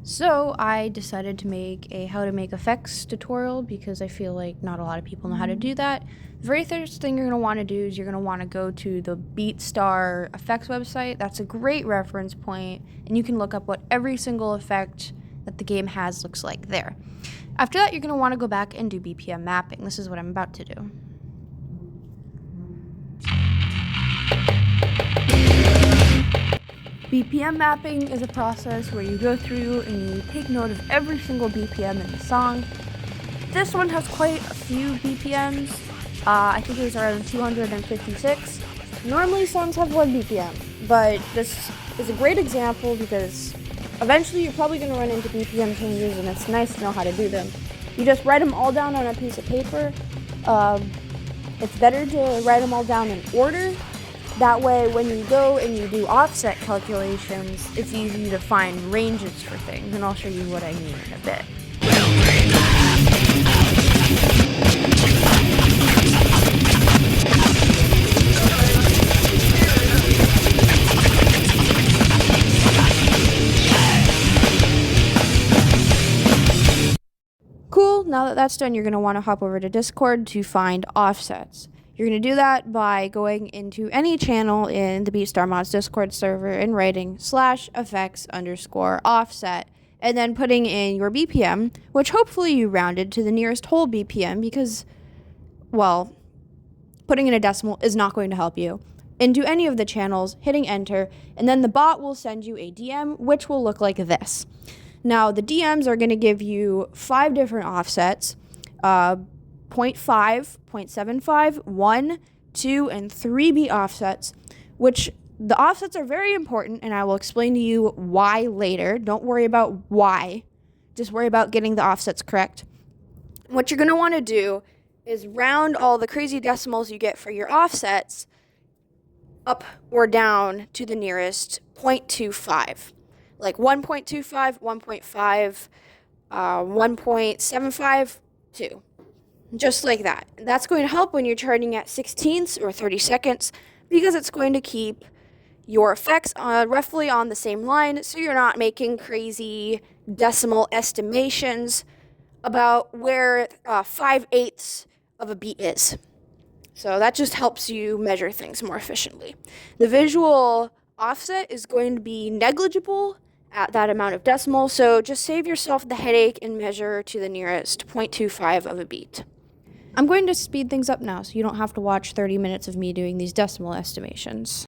So I decided to make a how to make effects tutorial because I feel like not a lot of people know how to do that. The very first thing you're going to want to do is you're going to want to go to the BeatStar effects website. That's a great reference point, and you can look up what every single effect that the game has looks like there. After that, you're going to want to go back and do BPM mapping. This is what I'm about to do. BPM mapping is a process where you go through and you take note of every single BPM in the song. This one has quite a few BPMs. I think it was around 256. Normally songs have 1 BPM, but this is a great example because eventually you're probably going to run into BPM changes, and it's nice to know how to do them. You just write them all down on a piece of paper. It's better to write them all down in order. That way, when you go and you do offset calculations, it's easy to find ranges for things, and I'll show you what I mean in a bit. Cool, now that that's done, you're going to want to hop over to Discord to find offsets. You're going to do that by going into any channel in the BeatStar Mods Discord server and writing /effects_offset and then putting in your BPM, which hopefully you rounded to the nearest whole BPM because, well, putting in a decimal is not going to help you. Into any of the channels, hitting enter, and then the bot will send you a DM, which will look like this. Now, the DMs are going to give you 5 different offsets. 0.5, 0.75, 1, 2, and 3 beat offsets, which the offsets are very important, and I will explain to you why later. Don't worry about why. Just worry about getting the offsets correct. What you're going to want to do is round all the crazy decimals you get for your offsets up or down to the nearest 0.25. Like 1.25, 1.5, 1.75, 2. Just like that. That's going to help when you're charting at 16ths or 30 seconds because it's going to keep your effects roughly on the same line so you're not making crazy decimal estimations about where 5/8 of a beat is. So that just helps you measure things more efficiently. The visual offset is going to be negligible at that amount of decimal, so just save yourself the headache and measure to the nearest 0.25 of a beat. I'm going to speed things up now so you don't have to watch 30 minutes of me doing these decimal estimations.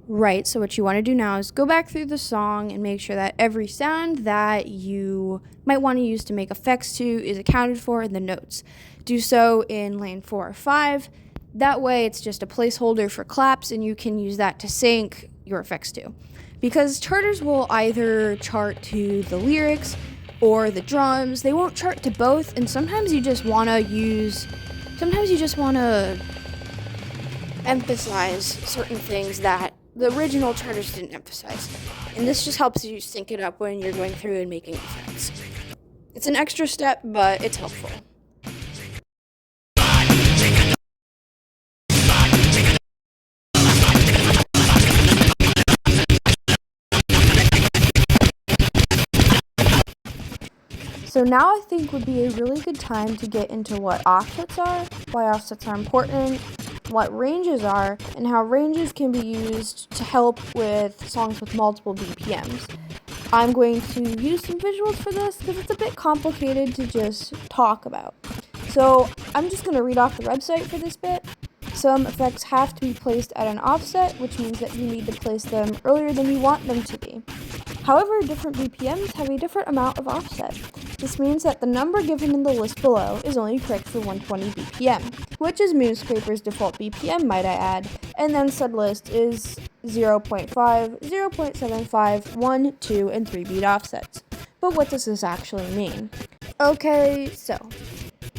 Right, so what you want to do now is go back through the song and make sure that every sound that you might want to use to make effects to is accounted for in the notes. Do so in lane 4 or 5. That way it's just a placeholder for claps and you can use that to sync your effects to. Because charters will either chart to the lyrics or the drums. They won't chart to both, and sometimes you just want to emphasize certain things that the original charters didn't emphasize. And this just helps you sync it up when you're going through and making effects. It's an extra step, but it's helpful. So now I think would be a really good time to get into what offsets are, why offsets are important, what ranges are, and how ranges can be used to help with songs with multiple BPMs. I'm going to use some visuals for this because it's a bit complicated to just talk about. So I'm just going to read off the website for this bit. Some effects have to be placed at an offset, which means that you need to place them earlier than you want them to be. However, different BPMs have a different amount of offset. This means that the number given in the list below is only correct for 120 BPM, which is Moonscraper's default BPM, might I add, and then said list is 0.5, 0.75, 1, 2, and 3 beat offsets. But what does this actually mean? Okay, so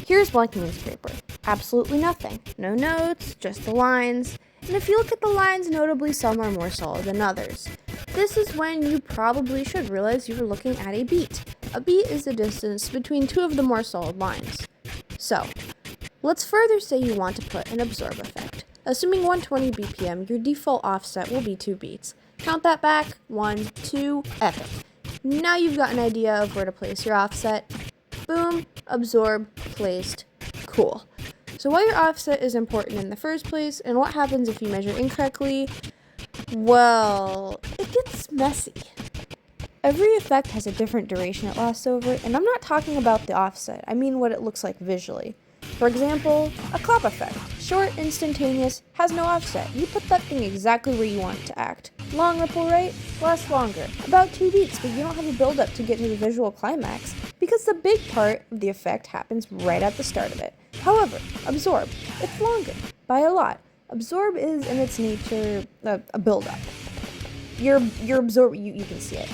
here's blank Moonscraper. Absolutely nothing. No notes, just the lines. And if you look at the lines, notably some are more solid than others. This is when you probably should realize you were looking at a beat. A beat is the distance between 2 of the more solid lines. So, let's further say you want to put an absorb effect. Assuming 120 BPM, your default offset will be 2 beats. Count that back, 1, 2, epic. Now you've got an idea of where to place your offset. Boom, absorb, placed, cool. So why your offset is important in the first place, and what happens if you measure incorrectly? Well, it gets messy. Every effect has a different duration it lasts over, and I'm not talking about the offset, I mean what it looks like visually. For example, a clap effect. Short, instantaneous, has no offset. You put that thing exactly where you want it to act. Long ripple rate, lasts longer. About 2 beats, but you don't have a build-up to get to the visual climax, because the big part of the effect happens right at the start of it. However, absorb, it's longer, by a lot. Absorb is, in its nature, a build-up. Your absorb, you can see it.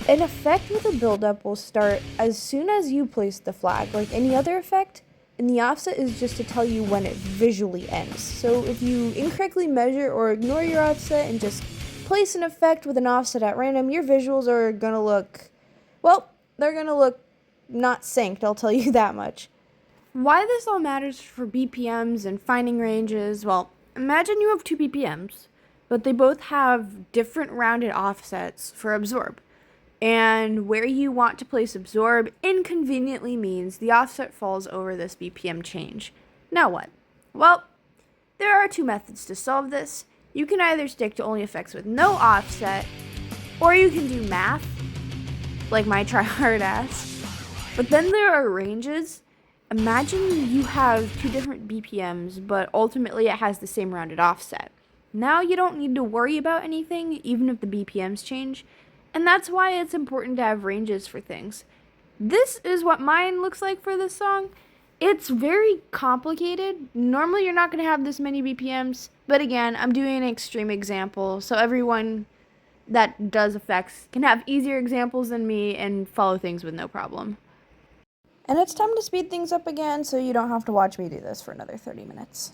An effect with a build-up will start as soon as you place the flag, like any other effect, and the offset is just to tell you when it visually ends. So if you incorrectly measure or ignore your offset and just place an effect with an offset at random, your visuals are gonna look, well, they're gonna look not synced, I'll tell you that much. Why this all matters for BPMs and finding ranges, well, imagine you have 2 BPMs, but they both have different rounded offsets for absorb. And where you want to place absorb inconveniently means the offset falls over this BPM change. Now what? Well, there are 2 methods to solve this. You can either stick to only effects with no offset, or you can do math, like my try-hard ass. But then there are ranges. Imagine you have 2 different BPMs, but ultimately it has the same rounded offset. Now you don't need to worry about anything, even if the BPMs change. And that's why it's important to have ranges for things. This is what mine looks like for this song. It's very complicated. Normally you're not going to have this many BPMs, but again, I'm doing an extreme example, so everyone that does effects can have easier examples than me and follow things with no problem. And it's time to speed things up again, so you don't have to watch me do this for another 30 minutes.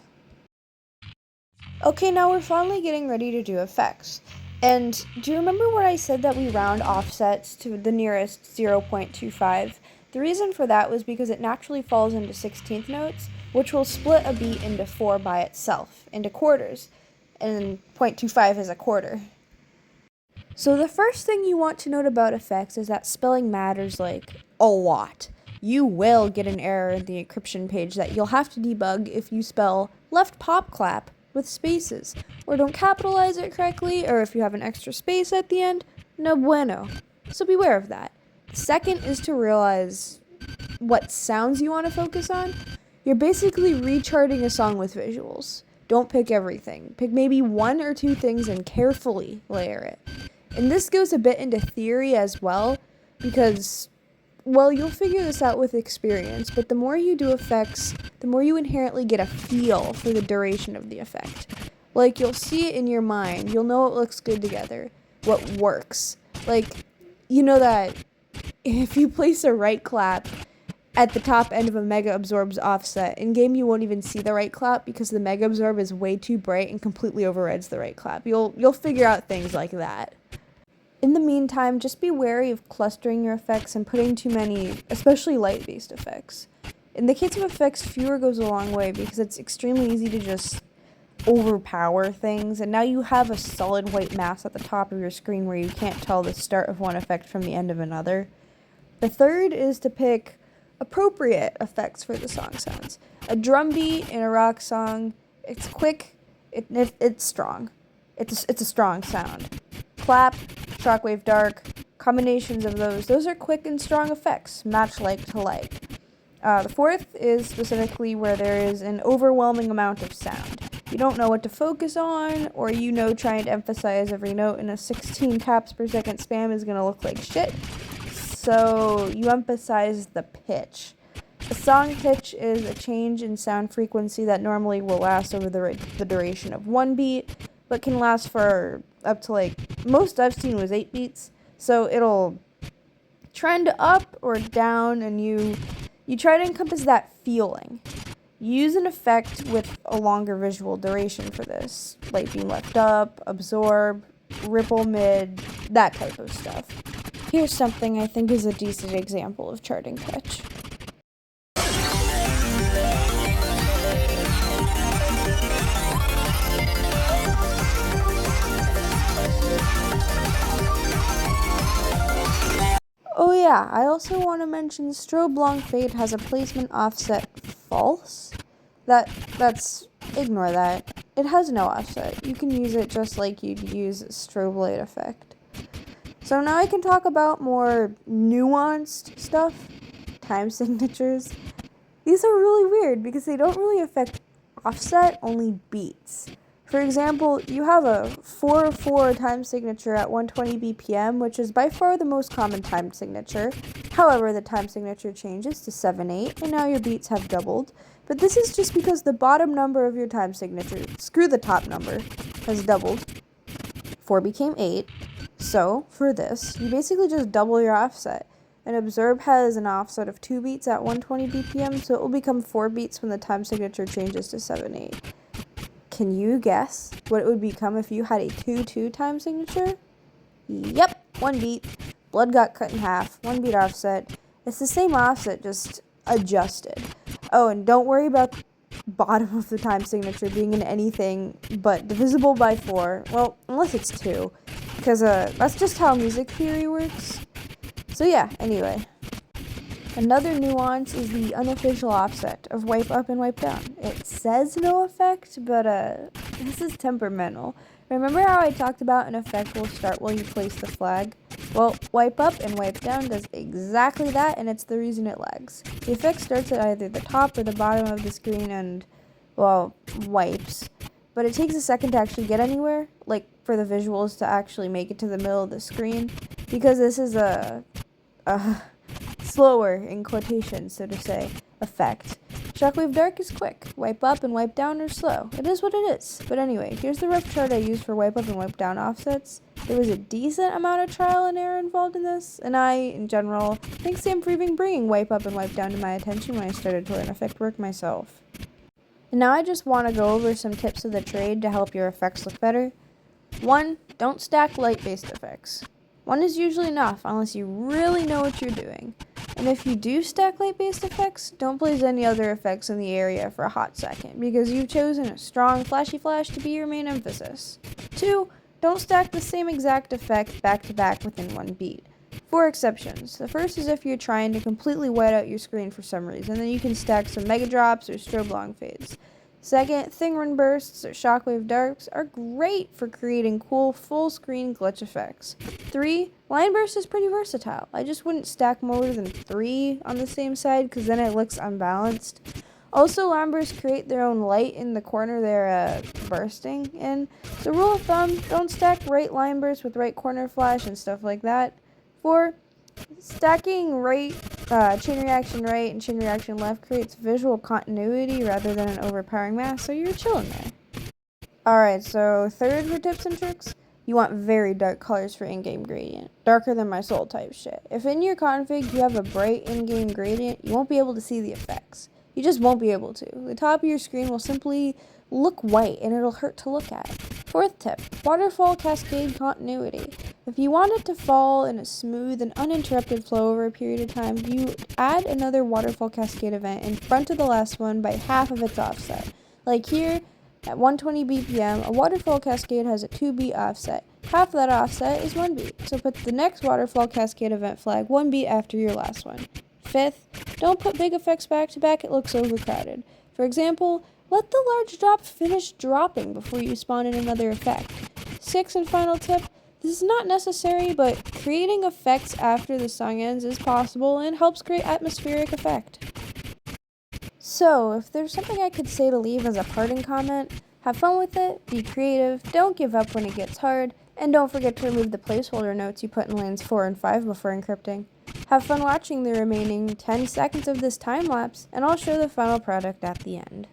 Okay, now we're finally getting ready to do effects. And do you remember where I said that we round offsets to the nearest 0.25? The reason for that was because it naturally falls into 16th notes, which will split a beat into 4 by itself, into quarters, and 0.25 is a quarter. So the first thing you want to note about effects is that spelling matters like a lot. You will get an error in the encryption page that you'll have to debug if you spell left pop clap with spaces, or don't capitalize it correctly, or if you have an extra space at the end, no bueno. So beware of that. Second is to realize what sounds you want to focus on. You're basically recharting a song with visuals. Don't pick everything. Pick maybe 1 or 2 things and carefully layer it. And this goes a bit into theory as well, because, well, you'll figure this out with experience, but the more you do effects, the more you inherently get a feel for the duration of the effect. Like, you'll see it in your mind. You'll know what looks good together, what works. Like, you know that if you place a right clap at the top end of a mega absorb's offset, in game you won't even see the right clap because the mega absorb is way too bright and completely overrides the right clap. You'll figure out things like that. In the meantime, just be wary of clustering your effects and putting too many, especially light-based effects. In the case of effects, fewer goes a long way because it's extremely easy to just overpower things, and now you have a solid white mass at the top of your screen where you can't tell the start of one effect from the end of another. The third is to pick appropriate effects for the song sounds. A drum beat in a rock song, it's quick, it's strong. It's a strong sound. Clap, shockwave dark, combinations of those are quick and strong effects, match like to like. The fourth is specifically where there is an overwhelming amount of sound. You don't know what to focus on, or trying to emphasize every note in a 16 taps per second spam is going to look like shit. So you emphasize the pitch. A song pitch is a change in sound frequency that normally will last over the duration of 1 beat, but can last for up to most I've seen was 8 beats. So it'll trend up or down, and you try to encompass that feeling. Use an effect with a longer visual duration for this, like being left up, absorb, ripple mid, that type of stuff. Here's something I think is a decent example of charting pitch. yeah, I also want to mention StrobeLongFade has a placement offset false. Ignore that. It has no offset. You can use it just like you'd use a strobe light effect. So now I can talk about more nuanced stuff. Time signatures. These are really weird because they don't really affect offset, only beats. For example, you have a 4/4 time signature at 120 BPM, which is by far the most common time signature. However, the time signature changes to 7/8, and now your beats have doubled. But this is just because the bottom number of your time signature, screw the top number, has doubled. 4 became 8. So, for this, you basically just double your offset. An observe has an offset of 2 beats at 120 BPM, so it will become 4 beats when the time signature changes to 7/8. Can you guess what it would become if you had a 2/2 time signature? Yep, 1 beat. Blood got cut in half, 1 beat offset. It's the same offset, just adjusted. Oh, and don't worry about the bottom of the time signature being in anything but divisible by 4. Well, unless it's 2, because that's just how music theory works. So yeah, anyway. Another nuance is the unofficial offset of WipeUp and WipeDown. It says no effect, but this is temperamental. Remember how I talked about an effect will start while you place the flag? Well, WipeUp and WipeDown does exactly that, and it's the reason it lags. The effect starts at either the top or the bottom of the screen and, well, wipes. But it takes a second to actually get anywhere, like for the visuals to actually make it to the middle of the screen, because this is a slower, in quotations, so to say, effect. Shockwave Dark is quick. WipeUp and WipeDown are slow. It is what it is. But anyway, here's the rough chart I used for WipeUp and WipeDown offsets. There was a decent amount of trial and error involved in this, and I, in general, thank Sam for even bringing WipeUp and WipeDown to my attention when I started to learn effect work myself. And now I just want to go over some tips of the trade to help your effects look better. 1. Don't stack light-based effects. 1 is usually enough, unless you really know what you're doing. And if you do stack light-based effects, don't place any other effects in the area for a hot second, because you've chosen a strong flashy flash to be your main emphasis. 2. Don't stack the same exact effect back-to-back within 1 beat. 4 exceptions. The first is if you're trying to completely white out your screen for some reason, then you can stack some mega drops or strobe long fades. Second, thing run bursts or shockwave darks are great for creating cool full screen glitch effects. 3, line burst is pretty versatile. I just wouldn't stack more than 3 on the same side because then it looks unbalanced. Also, line bursts create their own light in the corner they're bursting in. So rule of thumb, don't stack right line burst with right corner flash and stuff like that. 4, stacking chain reaction right and chain reaction left creates visual continuity rather than an overpowering mass, so you're chilling there. Alright, so third for tips and tricks, you want very dark colors for in-game gradient. Darker than my soul type shit. If in your config you have a bright in-game gradient, you won't be able to see the effects. You just won't be able to. The top of your screen will simply look white and it'll hurt to look at. Fourth tip, waterfall cascade continuity. If you want it to fall in a smooth and uninterrupted flow over a period of time, you add another waterfall cascade event in front of the last one by half of its offset. Like here, at 120 BPM, a waterfall cascade has a 2 beat offset. Half of that offset is 1 beat, so put the next waterfall cascade event flag 1 beat after your last one. Fifth, don't put big effects back to back, it looks overcrowded. For example, let the large drop finish dropping before you spawn in another effect. Sixth and final tip, this is not necessary, but creating effects after the song ends is possible and helps create atmospheric effect. So, if there's something I could say to leave as a parting comment, have fun with it, be creative, don't give up when it gets hard, and don't forget to remove the placeholder notes you put in lanes 4 and 5 before encrypting. Have fun watching the remaining 10 seconds of this time lapse, and I'll show the final product at the end.